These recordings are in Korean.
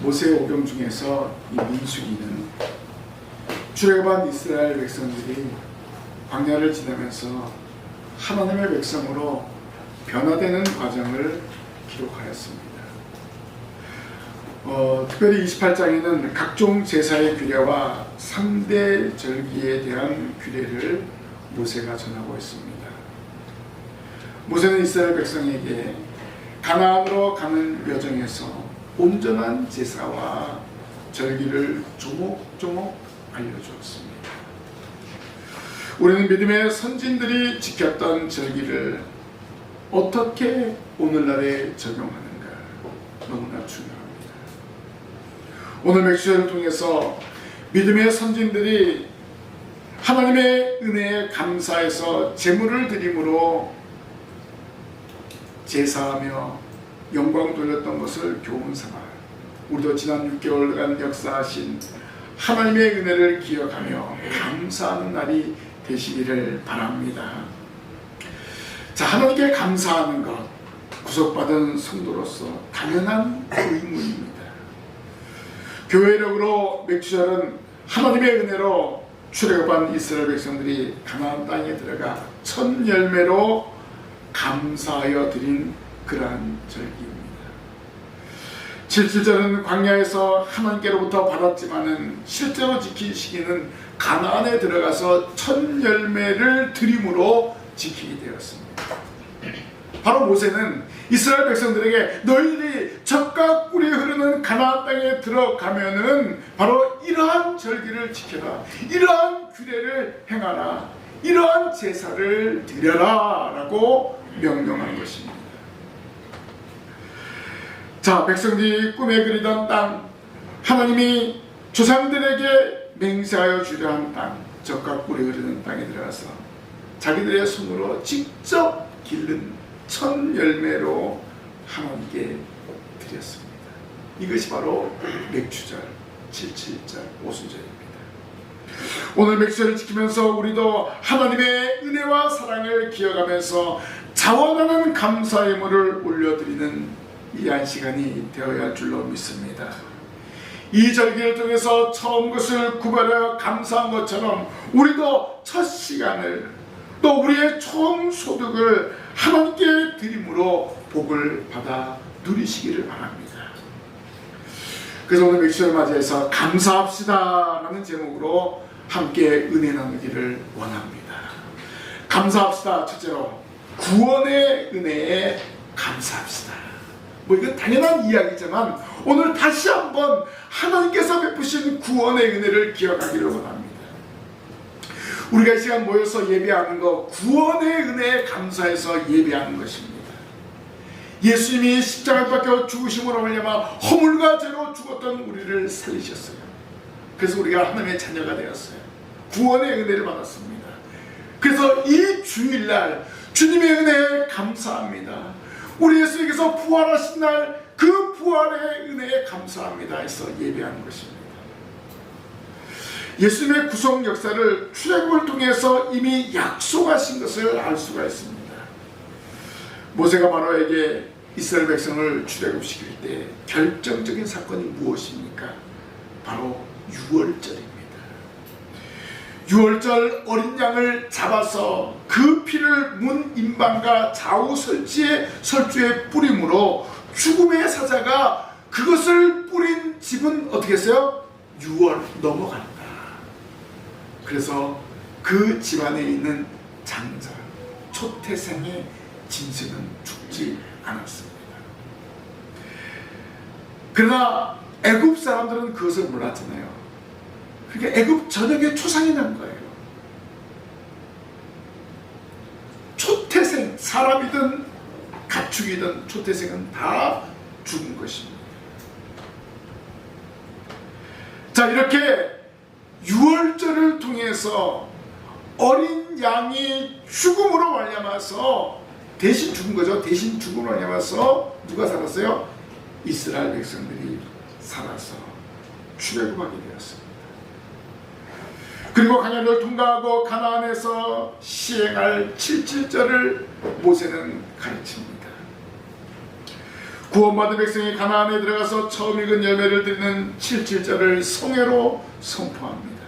모세의 오경 중에서 이 민수기는 출애굽한 이스라엘 백성들이 광야를 지나면서 하나님의 백성으로 변화되는 과정을 기록하였습니다. 특별히 28장에는 각종 제사의 규례와 상대 절기에 대한 규례를 모세가 전하고 있습니다. 모세는 이스라엘 백성에게 가나안으로 가는 여정에서 온전한 제사와 절기를 조목조목 알려주었습니다. 우리는 믿음의 선진들이 지켰던 절기를 어떻게 오늘날에 적용하는가 너무나 중요합니다. 오늘 맥주회를 통해서 믿음의 선진들이 하나님의 은혜에 감사해서 제물을 드림으로 제사하며 영광 돌렸던 것을 교훈 삼아 우리도 지난 6개월간 역사하신 하나님의 은혜를 기억하며 감사하는 날이 되시기를 바랍니다. 자, 하나님께 감사하는 것, 구속받은 성도로서 당연한 의무입니다. 교회력으로 맥주절은 하나님의 은혜로 출애굽한 이스라엘 백성들이 가나안 땅에 들어가 첫 열매로 감사하여 드린 그러한 절기입니다. 7절은 광야에서 하나님께로부터 받았지만은 실제로 지킨 시기는 가나안에 들어가서 첫 열매를 드림으로 지키게 되었습니다. 바로 모세는 이스라엘 백성들에게 너희들이 젖과 꿀이 흐르는 가나안 땅에 들어가면은 바로 이러한 절기를 지켜라, 이러한 규례를 행하라, 이러한 제사를 드려라 라고 명령한 것입니다. 자, 백성들이 꿈에 그리던 땅, 하나님이 조상들에게 맹세하여 주려 한 땅, 젖과 꿀이 흐르는 땅에 들어가서 자기들의 손으로 직접 기른 첫 열매로 하나님께 드렸습니다. 이것이 바로 맥주절, 7.7절, 오순절입니다. 오늘 맥주절을 지키면서 우리도 하나님의 은혜와 사랑을 기억하면서 자원하는 감사의 예물을 올려드리는 이한 시간이 되어야 할 줄로 믿습니다. 이 절기를 통해서 처음 것을 구별하여 감사한 것처럼 우리도 첫 시간을 또 우리의 처음 소득을 하나님께 드림으로 복을 받아 누리시기를 바랍니다. 그래서 오늘 맥주절을 맞이해서 감사합시다 라는 제목으로 함께 은혜 나누기를 원합니다. 감사합시다. 첫째로 구원의 은혜에 감사합시다. 이건 당연한 이야기지만 오늘 다시 한번 하나님께서 베푸신 구원의 은혜를 기억하기를 원합니다. 우리가 이 시간 모여서 예배하는 것, 구원의 은혜에 감사해서 예배하는 것입니다. 예수님이 십자가에 박혀 죽으심으로 말미암아 허물과 죄로 죽었던 우리를 살리셨어요. 그래서 우리가 하나님의 자녀가 되었어요. 구원의 은혜를 받았습니다. 그래서 이 주일날 주님의 은혜에 감사합니다. 우리 예수님께서 부활하신 날 그 부활의 은혜에 감사합니다 해서 예배하는 것입니다. 예수님의 구속 역사를 출애굽을 통해서 이미 약속하신 것을 알 수가 있습니다. 모세가 바로에게 이스라엘 백성을 출애굽시킬 때 결정적인 사건이 무엇입니까? 바로 유월절입니다. 유월절 어린 양을 잡아서 그 피를 문 임방과 좌우 설주에 뿌림으로 죽음의 사자가 그것을 뿌린 집은 어떻게 했어요? 6월 넘어간다. 그래서 그 집안에 있는 장자, 초태생의 짐승은 죽지 않았습니다. 그러나 애굽 사람들은 그것을 몰랐잖아요. 그러니까 애굽 전역에 초상이 난 거예요. 초태생, 사람이든 가축이든 초태생은 다 죽은 것입니다. 자, 이렇게 유월절을 통해서 어린 양이 죽음으로 말미암아서 대신 죽은 거죠. 대신 죽음으로 말미암아서 누가 살았어요? 이스라엘 백성들이 살아서 출애굽하게 되었습니다. 그리고 광야를 통과하고 가나안에서 시행할 7.7절을 모세는 가르칩니다. 구원받은 백성이 가나안에 들어가서 처음 익은 열매를 드리는 7.7절을 성회로 선포합니다.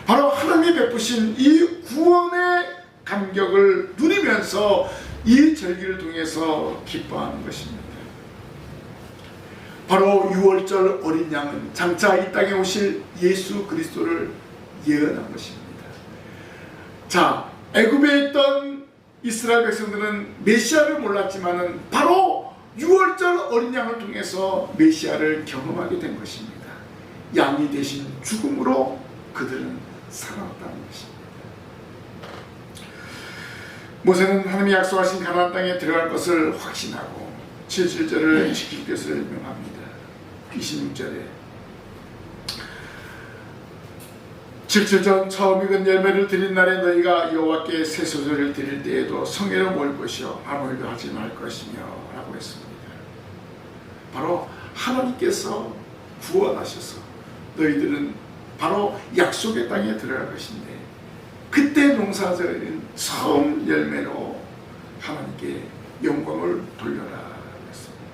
바로 하나님이 베푸신 이 구원의 감격을 누리면서 이 절기를 통해서 기뻐하는 것입니다. 바로 6월절 어린 양은 장차 이 땅에 오실 예수 그리스도를 예언한 것입니다. 자, 애굽에 있던 이스라엘 백성들은 메시아를 몰랐지만은 바로 6월절 어린 양을 통해서 메시아를 경험하게 된 것입니다. 양이 대신 죽음으로 그들은 살아났다는 것입니다. 모세는 하나님이 약속하신 가나안 땅에 들어갈 것을 확신하고 7.7절을 지킬 것을 명합니다. 26절에 7.7절 처음 익은 열매를 드린 날에 너희가 여호와께 새소리를 드릴 때에도 성회로 모일 것이요 아무 일도 하지 말 것이며 라고 했습니다. 바로 하나님께서 구원하셔서 너희들은 바로 약속의 땅에 들어갈 것인데 그때 농사져린 처음 열매로 하나님께 영광을 돌려라 했습니다.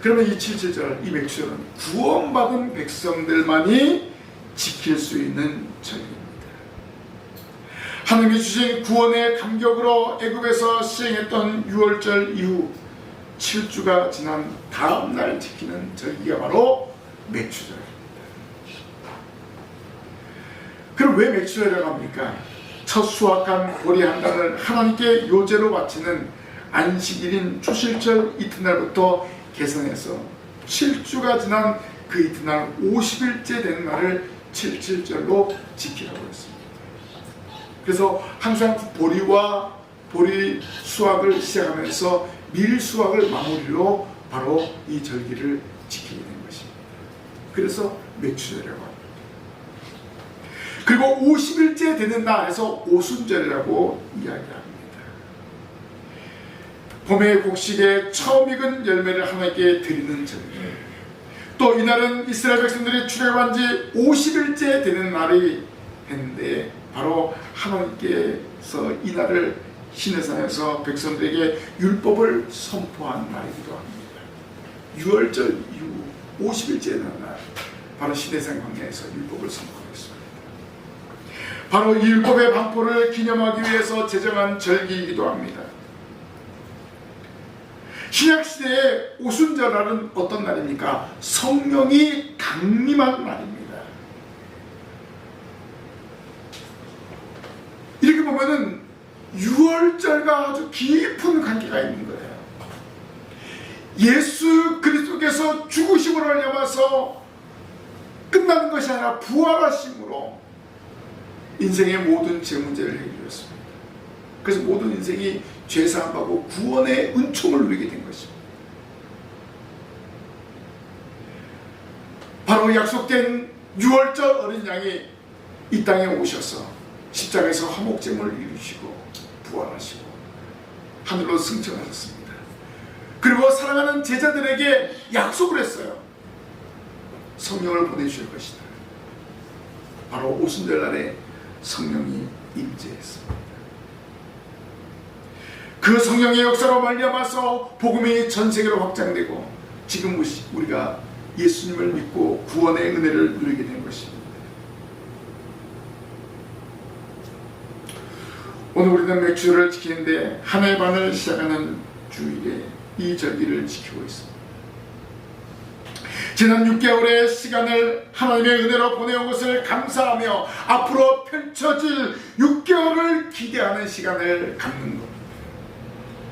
그러면 이 7.7절 이 맥주절은 구원받은 백성들만이 지킬 수 있는 절기입니다. 하나님이 주신 구원의 감격으로 애굽에서 시행했던 6월절 이후 7주가 지난 다음 날 지키는 절기가 바로 맥주절입니다. 그럼 왜 맥주절이라고 합니까? 첫 수확한 보리 한 단을 하나님께 요제로 바치는 안식일인 초실절 이튿날부터 계산해서 7주가 지난 그 이튿날 50일째 되는 날을 7.7절로 지키라고 했습니다. 그래서 항상 보리와 보리 수확을 시작하면서 밀 수확을 마무리로 바로 이 절기를 지키게 된 것입니다. 그래서 맥주절이라고 합니다. 그리고 50일째 되는 날에서 오순절이라고 이야기합니다. 봄의 곡식에 처음 익은 열매를 하나님께 드리는 절기. 또 이날은 이스라엘 백성들이 출애굽한 지 50일째 되는 날이 했는데 바로 하나님께서 이날을 시내산에서 백성들에게 율법을 선포한 날이기도 합니다. 6월절 이후 50일째 되는 날 바로 시내산 광야에서 율법을 선포했습니다. 바로 이 율법의 방포를 기념하기 위해서 제정한 절기이기도 합니다. 신약시대의 오순절날은 어떤 날입니까? 성령이 강림한 날입니다. 이렇게 보면은 6월절과 아주 깊은 관계가 있는 거예요. 예수 그리스도께서 죽으심으로 말미암아서 끝나는 것이 아니라 부활하심으로 인생의 모든 제 문제를 해결했습니다. 그래서 모든 인생이 죄사함받고 구원의 은총을 누리게 된 것입니다. 바로 약속된 6월절 어린 양이 이 땅에 오셔서 십자가에서 화목제물을 이루시고 부활하시고 하늘로 승천하셨습니다. 그리고 사랑하는 제자들에게 약속을 했어요. 성령을 보내주실 것이다. 바로 오순절날에 성령이 임재했습니다. 그 성령의 역사로 말미암아서 복음이 전 세계로 확장되고 지금 우리가 예수님을 믿고 구원의 은혜를 누리게 된 것입니다. 오늘 우리는 맥주를 지키는데 한 해 반을 시작하는 주일에 이 절기를 지키고 있습니다. 지난 6개월의 시간을 하나님의 은혜로 보내온 것을 감사하며 앞으로 펼쳐질 6개월을 기대하는 시간을 갖는 겁니다.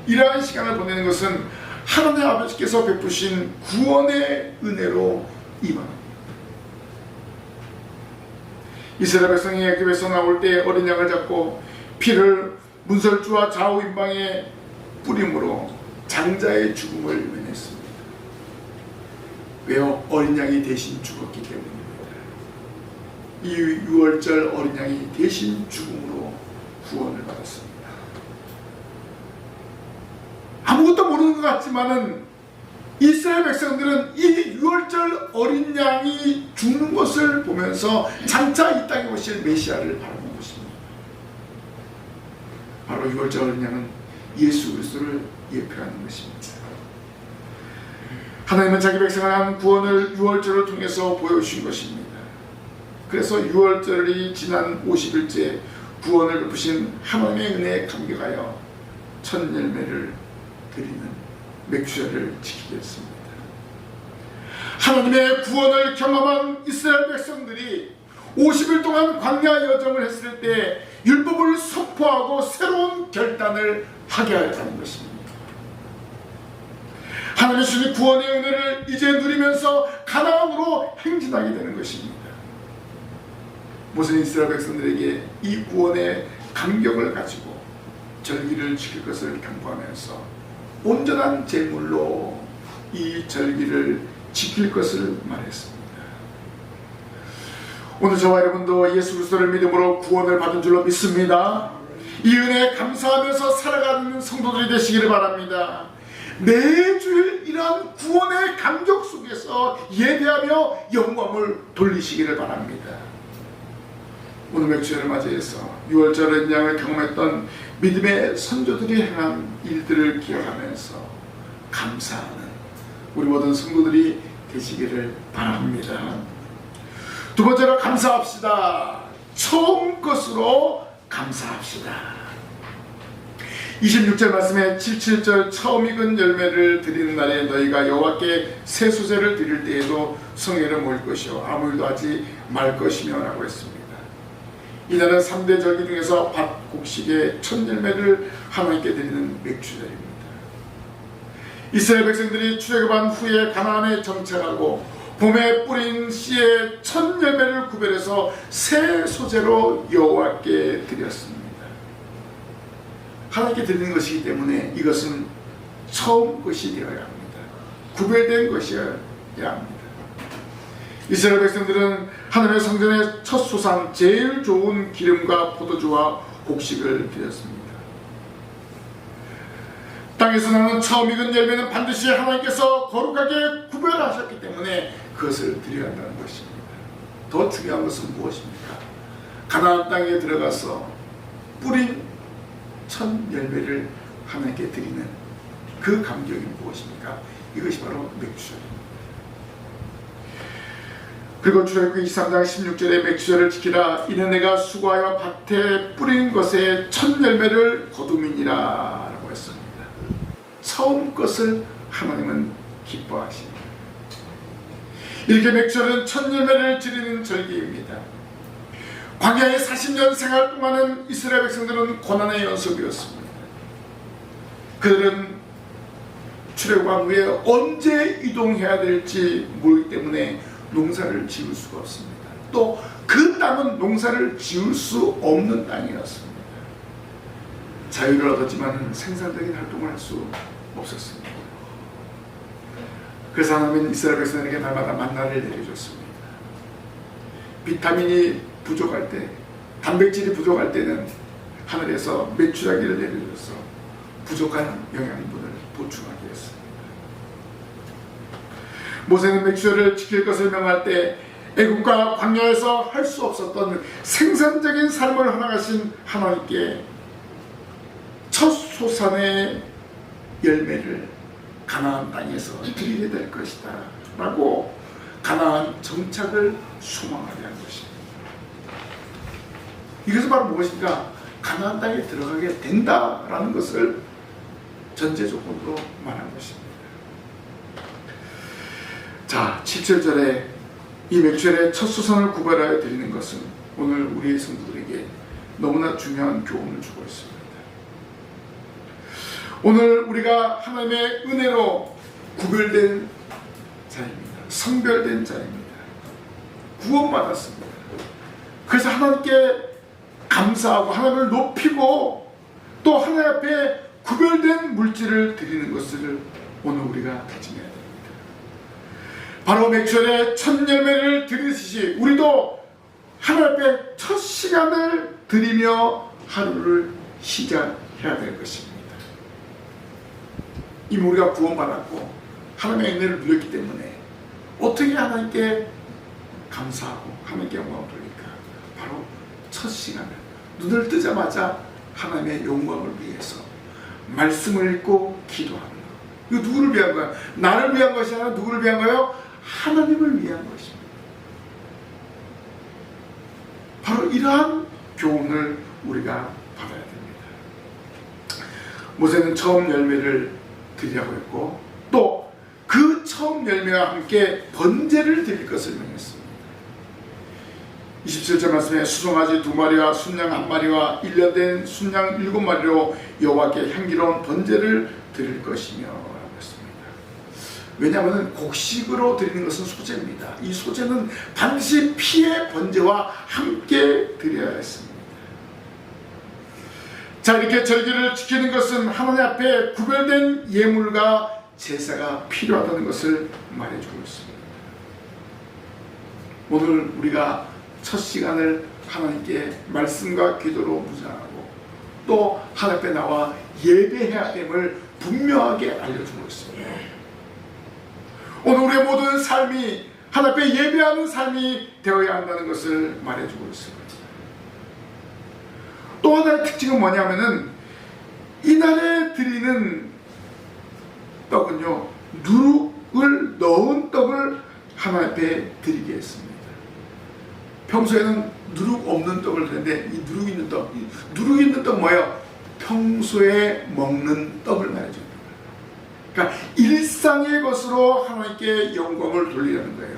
이러한 시간을 보내는 것은 하나님 아버지께서 베푸신 구원의 은혜로 임합니다. 이스라엘 백성이 애굽에서 나올 때 어린 양을 잡고 피를 문설주와 좌우 임방에 뿌림으로 장자의 죽음을 면했습니다. 왜요? 어린 양이 대신 죽었기 때문입니다. 이 6월절 어린 양이 대신 죽음으로 구원을 받았습니다. 아무것도 모르는 것 같지만은 이스라엘 백성들은 이 6월절 어린 양이 죽는 것을 보면서 장차 이 땅에 오실 메시아를 바라본 것입니다. 바로 6월절 어린 양은 예수 그리스도를 예표하는 것입니다. 하나님은 자기 백성을 향한 구원을 유월절을 통해서 보여주신 것입니다. 그래서 유월절이 지난 50일째 구원을 베푸신 하나님의 은혜에 감격하여 첫 열매를 드리는 맥주절을 지키게 했습니다. 하나님의 구원을 경험한 이스라엘 백성들이 50일 동안 광야 여정을 했을 때 율법을 선포하고 새로운 결단을 하게 하였다는 것입니다. 하나님의 주신 구원의 은혜를 이제 누리면서 가나안으로 행진하게 되는 것입니다. 모세는 이스라엘 백성들에게 이 구원의 감격을 가지고 절기를 지킬 것을 경고하면서 온전한 제물로 이 절기를 지킬 것을 말했습니다. 오늘 저와 여러분도 예수 그리스도를 믿음으로 구원을 받은 줄로 믿습니다. 이 은혜에 감사하면서 살아가는 성도들이 되시기를 바랍니다. 매주일 이러한 구원의 감격 속에서 예배하며 영광을 돌리시기를 바랍니다. 오늘 맥주절을 맞이해서 6월절 연장을 경험했던 믿음의 선조들이 행한 일들을 기억하면서 감사하는 우리 모든 성도들이 되시기를 바랍니다. 두 번째로 감사합시다. 처음 것으로 감사합시다. 26절 말씀에 77절 처음 익은 열매를 드리는 날에 너희가 여호와께 새 소재를 드릴 때에도 성회를 모일 것이요 아무 일도 하지 말 것이며 라고 했습니다. 이날은 3대 절기 중에서 밭 곡식의 첫 열매를 하나님께 드리는 맥주절입니다. 이스라엘 백성들이 출애굽한 후에 가나안에 정착하고 봄에 뿌린 씨의 첫 열매를 구별해서 새 소재로 여호와께 드렸습니다. 하나님께 드리는 것이기 때문에 이것은 처음 것이 되어야 합니다. 구별된 것이어야 합니다. 이스라엘 백성들은 하나님의 성전의 첫 소상 제일 좋은 기름과 포도주와 곡식을 드렸습니다. 땅에서 나는 처음 익은 열매는 반드시 하나님께서 거룩하게 구별하셨기 때문에 그것을 드려야 한다는 것입니다. 더 중요한 것은 무엇입니까? 가나안 땅에 들어가서 뿌린 첫 열매를 하나님께 드리는 그 감격이 무엇입니까? 이것이 바로 맥주절입니다. 그리고 출애굽기 23장 16절에 맥주절을 지키라. 이는 내가 수고하여 밭에 뿌린 것의 첫 열매를 거두미니라 라고 했습니다. 처음 것을 하나님은 기뻐하십니다. 이렇게 맥주절은 첫 열매를 드리는 절기입니다. 광야의 40년 생활 동안은 이스라엘 백성들은 고난의 연속이었습니다. 그들은 출애굽한 후에 언제 이동해야 될지 모르기 때문에 농사를 지을 수가 없습니다. 또 그 땅은 농사를 지을 수 없는 땅이었습니다. 자유를 얻었지만 생산적인 활동을 할 수 없었습니다. 그래서 하나님은 이스라엘 백성에게 날마다 만나를 내려줬습니다. 비타민이 부족할 때, 단백질이 부족할 때는 하늘에서 메추라기를 내려줘서 부족한 영양분을 보충하게 했습니다. 모세는 맥주절을 지킬 것을 명할 때 애국과 광야에서 할 수 없었던 생산적인 삶을 허락하신 하나님께 첫 소산의 열매를 가나안 땅에서 드리게 될 것이다 라고 가나안 정착을 소망하게 한 것입니다. 이것은 바로 무엇인가? 가나안 땅에 들어가게 된다라는 것을 전제 조건으로 말한 것입니다. 자, 7절에 이 맥주절의 첫 수선을 구별하여 드리는 것은 오늘 우리의 성도들에게 너무나 중요한 교훈을 주고 있습니다. 오늘 우리가 하나님의 은혜로 구별된 자입니다. 성별된 자입니다. 구원받았습니다. 그래서 하나님께 감사하고 하나님을 높이고 또 하나님 앞에 구별된 물질을 드리는 것을 오늘 우리가 다짐해야 됩니다. 바로 맥주절의 첫 열매를 드리듯이 우리도 하나님 앞에 첫 시간을 드리며 하루를 시작해야 될 것입니다. 이미 우리가 구원받았고 하나님의 은혜를 누렸기 때문에 어떻게 하나님께 감사하고 하나님께 영광을 돌릴까? 바로 첫 시간을 눈을 뜨자마자 하나님의 영광을 위해서 말씀을 읽고 기도하는 것, 이거 누구를 위한 거야? 나를 위한 것이 아니라 누구를 위한 거예요? 하나님을 위한 것입니다. 바로 이러한 교훈을 우리가 받아야 됩니다. 모세는 처음 열매를 드리라고 했고 또 그 처음 열매와 함께 번제를 드릴 것을 명했습니다. 27절 말씀에 수송아지 2마리와 순양 1마리와 1년 된 순양 7마리로 여호와께 향기로운 번제를 드릴 것이며 라고 했습니다. 왜냐하면 곡식으로 드리는 것은 소제입니다. 이 소제는 반드시 피의 번제와 함께 드려야 했습니다. 자, 이렇게 절기를 지키는 것은 하나님 앞에 구별된 예물과 제사가 필요하다는 것을 말해주고 있습니다. 오늘 우리가 첫 시간을 하나님께 말씀과 기도로 묵상하고 또 하나님 앞에 나와 예배해야 됨을 분명하게 알려주고 있습니다. 오늘 우리의 모든 삶이 하나님 앞에 예배하는 삶이 되어야 한다는 것을 말해주고 있습니다. 또 하나의 특징은 뭐냐면은 이날에 드리는 떡은요, 누룩을 넣은 떡을 하나님 앞에 드리게 했습니다. 평소에는 누룩 없는 떡을 드는데 이 누룩 있는 떡, 누룩 있는 떡 뭐예요? 평소에 먹는 떡을 말해줍니다. 그러니까 일상의 것으로 하나님께 영광을 돌리려는 거예요.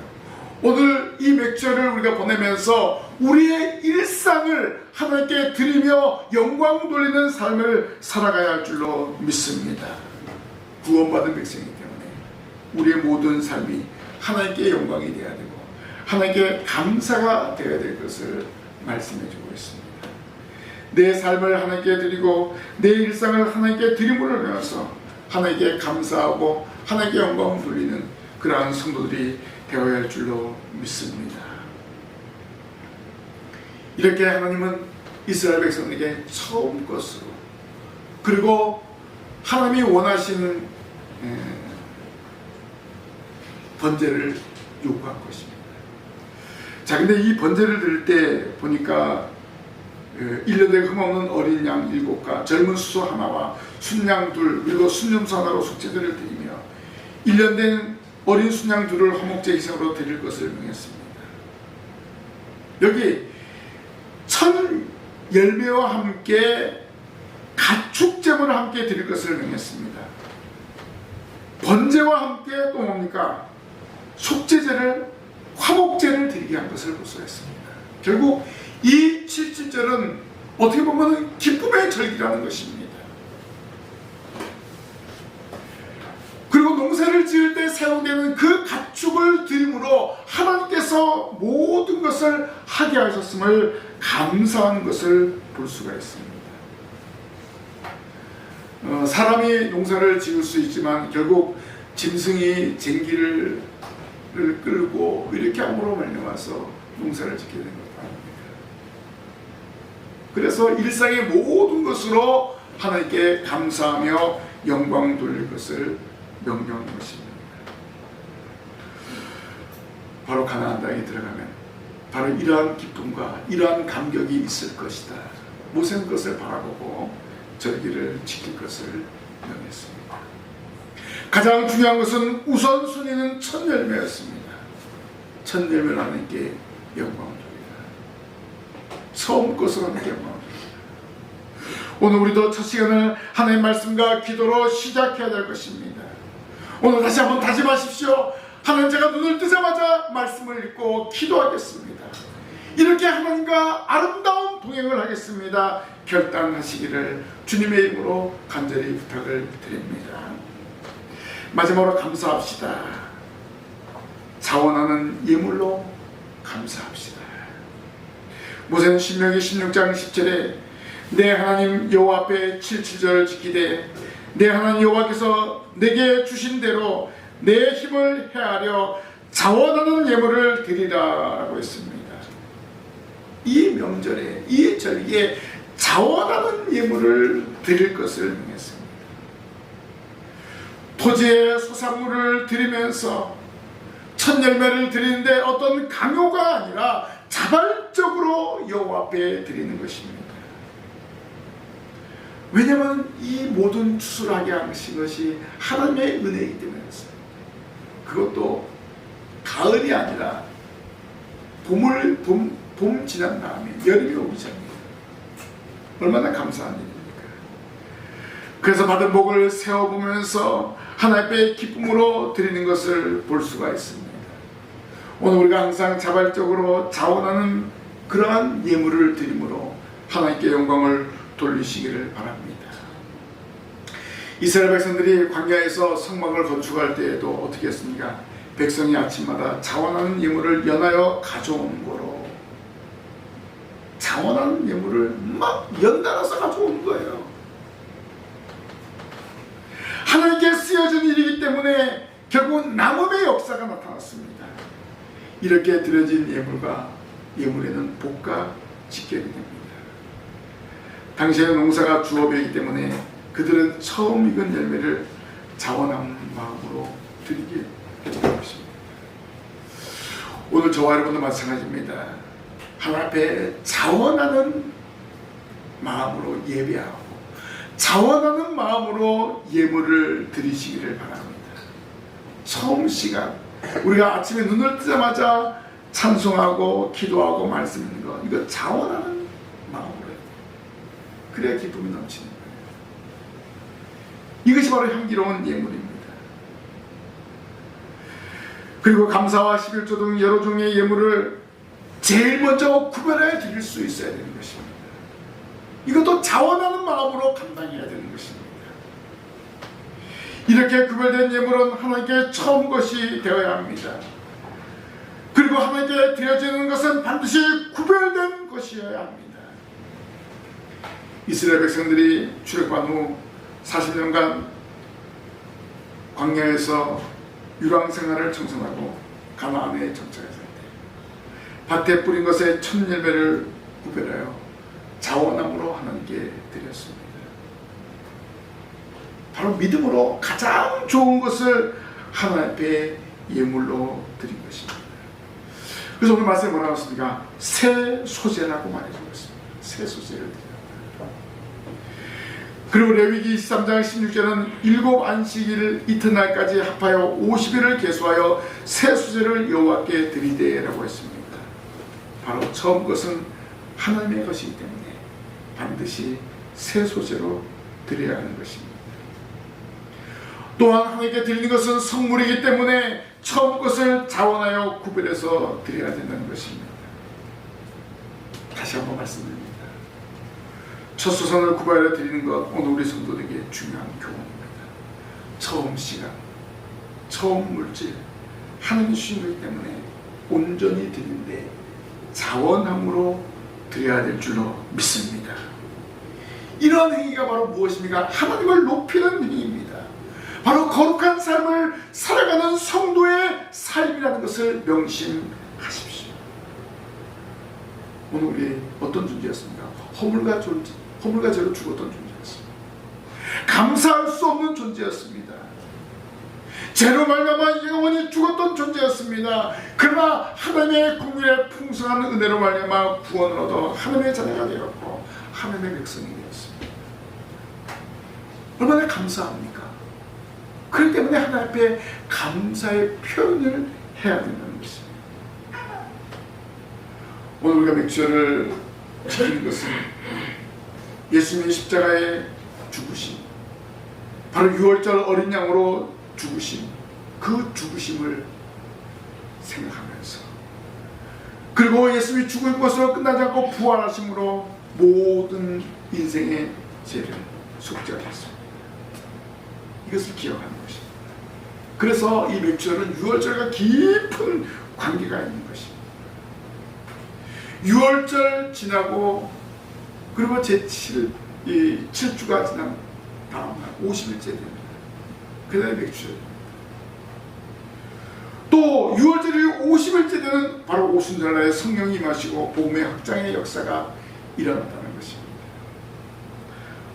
오늘 이 맥주를 우리가 보내면서 우리의 일상을 하나님께 드리며 영광 돌리는 삶을 살아가야 할 줄로 믿습니다. 구원받은 백성이기 때문에 우리의 모든 삶이 하나님께 영광이 되어야 되고 하나님께 감사가 되어야 될 것을 말씀해 주고 있습니다. 내 삶을 하나님께 드리고 내 일상을 하나님께 드림으로 인해서 하나님께 감사하고 하나님께 영광을 돌리는 그러한 성도들이 되어야 할 줄로 믿습니다. 이렇게 하나님은 이스라엘 백성에게 처음 것으로 그리고 하나님이 원하시는 번제를 요구한 것입니다. 자, 근데 이 번제를 드릴 때 보니까 1년 된 흠없는 어린 양 7과 젊은 수소 하나와 순양 2 그리고 순염소 하나로 속죄제를 드리며 1년 된 어린 순양 2를 화목제 희생으로 드릴 것을 명했습니다. 여기 첫 열매와 함께 가축제물을 함께 드릴 것을 명했습니다. 번제와 함께 또 뭡니까? 속죄제를 화목제를 드리게 한 것을 고소했습니다. 결국 이 77절은 어떻게 보면 기쁨의 절기라는 것입니다. 그리고 농사를 지을 때 사용되는 그 가축을 드림으로 하나님께서 모든 것을 하게 하셨음을 감사한 것을 볼 수가 있습니다. 사람이 농사를 지을 수 있지만 결국 짐승이 쟁기를 끌고 이렇게 함으로 말미암아서 농사를 짓게 된 것 아닙니다. 그래서 일상의 모든 것으로 하나님께 감사하며 영광 돌릴 것을 명령한 것입니다. 바로 가나안 땅에 들어가면 바로 이러한 기쁨과 이러한 감격이 있을 것이다. 모세는 그것을 바라보고 절기를 지킬 것을 명했습니다. 가장 중요한 것은 우선순위는 첫 열매였습니다. 첫 열매를 하나님께 영광을 돌리라. 처음 것으로 하나님께 영광을 돌리라. 오늘 우리도 첫 시간을 하나님의 말씀과 기도로 시작해야 될 것입니다. 오늘 다시 한번 다짐하십시오. 하나님, 제가 눈을 뜨자마자 말씀을 읽고 기도하겠습니다. 이렇게 하나님과 아름다운 동행을 하겠습니다. 결단하시기를 주님의 이름으로 간절히 부탁을 드립니다. 마지막으로 감사합시다. 자원하는 예물로 감사합시다. 모세는 신명기 16장 10절에 내 하나님 여호와 앞에 77절을 지키되 내 하나님 여호와께서 내게 주신 대로 내 힘을 헤아려 자원하는 예물을 드리라 라고 했습니다. 이 명절에 이 절기에 자원하는 예물을 드릴 것을 명했습니다. 토지의 소산물을 드리면서 첫 열매를 드리는데 어떤 강요가 아니라 자발적으로 여호와 앞에 드리는 것입니다. 왜냐하면 이 모든 추수하게 하신 것이 하나님의 은혜이기 때문에 그렇습니다. 그것도 가을이 아니라 봄 지난 다음에 여름이 오기 전입니다. 얼마나 감사한 일입니까? 그래서 받은 복을 세어보면서 하나님의 기쁨으로 드리는 것을 볼 수가 있습니다. 오늘 우리가 항상 자발적으로 자원하는 그러한 예물을 드림으로 하나님께 영광을 돌리시기를 바랍니다. 이스라엘 백성들이 광야에서 성막을 건축할 때에도 어떻게 했습니까? 백성이 아침마다 자원하는 예물을 연하여 가져온 거로, 자원하는 예물을 막 연달아서 가져온 거예요. 하나님께 쓰여진 일이기 때문에 결국 남음의 역사가 나타났습니다. 이렇게 드려진 예물에는 복과 직결이 됩니다. 당시에는 농사가 주업이기 때문에 그들은 처음 익은 열매를 자원하는 마음으로 드리게 해주는 것입니다. 오늘 저와 여러분도 마찬가지입니다. 하나님 앞에 자원하는 마음으로 예배하고 자원하는 마음으로 예물을 드리시기를 바랍니다. 처음 시간 우리가 아침에 눈을 뜨자마자 찬송하고 기도하고 말씀 읽는 거, 이거 자원하는 마음으로 해요. 그래야 기쁨이 넘치는 거예요. 이것이 바로 향기로운 예물입니다. 그리고 감사와 11조 등 여러 종의 예물을 제일 먼저 구별해 드릴 수 있어야 되는 것입니다. 이것도 자원하는 마음으로 감당해야 되는 것입니다. 이렇게 구별된 예물은 하나님께 처음 것이 되어야 합니다. 그리고 하나님께 드려지는 것은 반드시 구별된 것이어야 합니다. 이스라엘 백성들이 출애굽한 후 40년간 광야에서 유랑 생활을 청성하고 가나안에 정착했을 때 밭에 뿌린 것의 첫 열매를 구별하여 자원함으로 하나님께 드렸습니다. 바로 믿음으로 가장 좋은 것을 하나님 앞에 예물로 드린 것입니다. 그래서 오늘 말씀에 뭐라고 했습니까? 새 소재라고 말해주고 있습니다. 새 소재를 드렸다. 그리고 레위기 23장 16절은 7 안식일 이튿날까지 합하여 50일을 계수하여 새 소재를 여호와께 드리되라고 했습니다. 바로 처음 것은 하나님의 것이기 때문에 반드시 새 소재로 드려야 하는 것입니다. 또한 하나님께 드리는 것은 성물이기 때문에 처음 것을 자원하여 구별해서 드려야 된다는 것입니다. 다시 한번 말씀드립니다. 첫 소선을 구별해 드리는 것, 오늘 우리 성도들에게 중요한 교훈입니다. 처음 시간, 처음 물질, 하나님이 주신 것이기 때문에 온전히 드리는데 자원함으로 드려야 될 줄로 믿습니다. 이러한 행위가 바로 무엇입니까? 하나님을 높이는 행위입니다. 바로 거룩한 삶을 살아가는 성도의 삶이라는 것을 명심하십시오. 오늘 우리 어떤 존재였습니까? 허물과 죄로 죽었던 존재였습니다. 감사할 수 없는 존재였습니다. 죄로 말미암아 영원히 죽었던 존재였습니다. 그러나 하나님의 국민의 풍성한 은혜로 말미암아 구원을 얻어 하나님의 자녀가 되었고 하나님의 백성이 되었습니다. 얼마나 감사합니까? 그렇기 때문에 하나님 앞에 감사의 표현을 해야 된다는 것입니다. 오늘 우리가 맥주를 지키는 것은 예수님의 십자가의 죽으심, 바로 6월절 어린 양으로 죽으심, 그 죽으심을 생각하면서, 그리고 예수님이 죽은 것으로 끝나지 않고 부활하심으로 모든 인생의 죄를 속죄하셨습니다. 이것을 기억하는 것입니다. 그래서 이 맥주절은 6월절과 깊은 관계가 있는 것입니다. 6월절 지나고 그리고 제7 7주가 지난 다음날 50일째 됩니다. 그날이 맥주절입니다. 또 6월절이 50일째 되는 바로 오순절날에 성령이 임하시고 복음의 확장의 역사가 일어났다는 것입니다.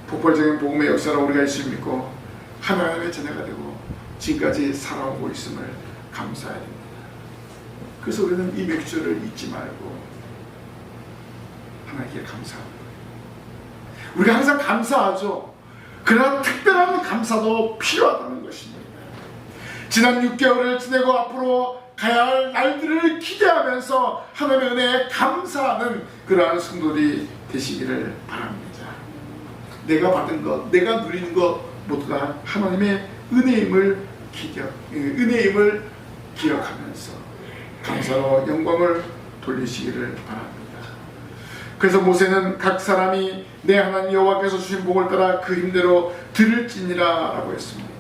폭발적인 복음의 역사로 우리가 예수를 믿고 하나님의 자녀가 되고 지금까지 살아오고 있음을 감사해야 됩니다. 그래서 우리는 이 맥주를 잊지 말고 하나님께 감사합니다. 우리가 항상 감사하죠. 그러나 특별한 감사도 필요하다는 것입니다. 지난 6개월을 지내고 앞으로 가야 할 날들을 기대하면서 하나님의 은혜에 감사하는 그러한 성도들이 되시기를 바랍니다. 내가 받은 것, 내가 누리는 것 모두 다 하나님의 은혜임을 기억하면서 감사로 영광을 돌리시기를 바랍니다. 그래서 모세는 각 사람이 내 하나님 여호와께서 주신 복을 따라 그 힘대로 드릴지니라 라고 했습니다.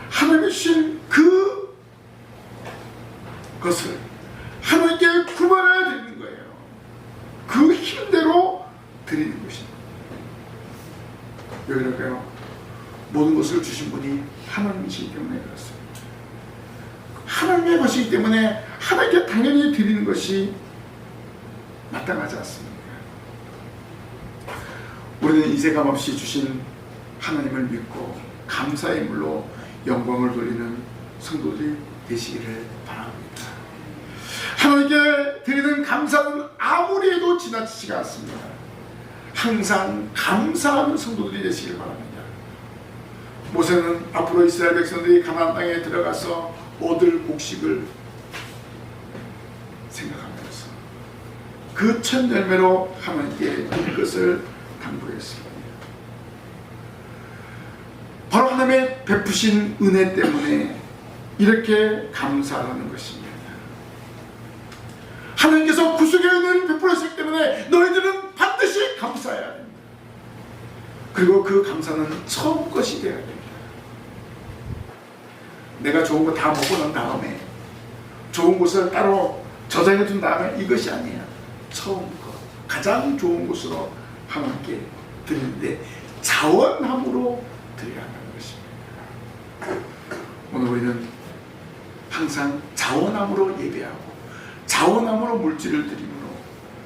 하나님이 주신 그것을 하나님께 구별해야 되는 거예요. 그 힘대로 드리는 것입니다. 왜 그럴까요? 모든 것을 주신 분이 하나님이시기 때문에 그렇습니다. 하나님의 것이기 때문에 하나님께 당연히 드리는 것이 마땅하지 않습니다. 우리는 이세감 없이 주신 하나님을 믿고 감사의 물로 영광을 돌리는 성도들이 되시기를 바랍니다. 하나님께 드리는 감사는 아무리 해도 지나치지가 않습니다. 항상 감사하는 성도들이 되시기를 바랍니다. 모세는 앞으로 이스라엘 백성들이 가나안 땅에 들어가서 얻을 곡식을 생각하면서 그 첫 열매로 하나님께 드릴 것을 당부했습니다. 바로 하나님의 베푸신 은혜 때문에 이렇게 감사하는 것입니다. 하나님께서 구속의 은혜를 베풀었기 때문에 너희들은 반드시 감사해야 됩니다. 그리고 그 감사는 처음 것이 되어야 됩니다. 내가 좋은 거 다 먹고 난 다음에 좋은 것을 따로 저장해 둔 다음에 이것이 아니에요. 처음 것, 가장 좋은 것으로 하나님께 드리는데 자원함으로 드려야 한다는 것입니다. 오늘 우리는 항상 자원함으로 예배하고 자원함으로 물질을 드림으로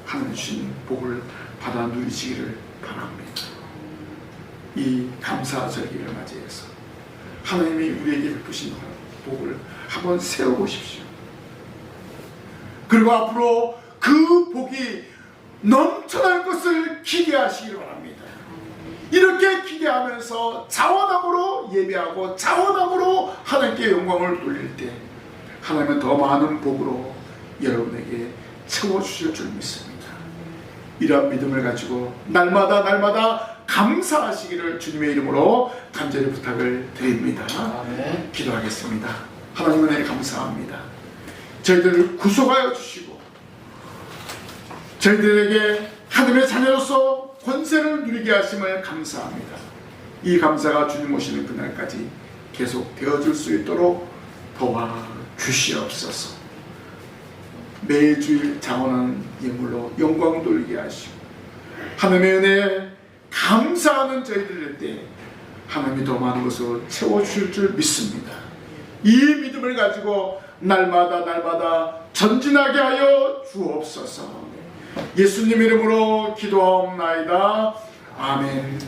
하나님 주신 복을 받아 누리시기를 바랍니다. 이 감사절기를 맞이해서 하나님이 우리에게 베푸신 복을 한번 세워보십시오. 그리고 앞으로 그 복이 넘쳐날 것을 기대하시기 바랍니다. 이렇게 기대하면서 자원함으로 예배하고 자원함으로 하나님께 영광을 돌릴 때 하나님은 더 많은 복으로 여러분에게 채워주실 줄 믿습니다. 이러한 믿음을 가지고 날마다 감사하시기를 주님의 이름으로 간절히 부탁을 드립니다. 아멘. 기도하겠습니다. 하나님 은혜 감사합니다. 저희들을 구속하여 주시고 저희들에게 하나님의 자녀로서 권세를 누리게 하심을 감사합니다. 이 감사가 주님 오시는 그날까지 계속 되어질 수 있도록 도와주시옵소서. 매주일 자원하는 예물로 영광 돌리게 하시고 하나님의 은혜에 감사하는 저희들 때 하나님이 더 많은 것으로 채워주실 줄 믿습니다. 이 믿음을 가지고 날마다 전진하게 하여 주옵소서. 예수님 이름으로 기도하옵나이다. 아멘.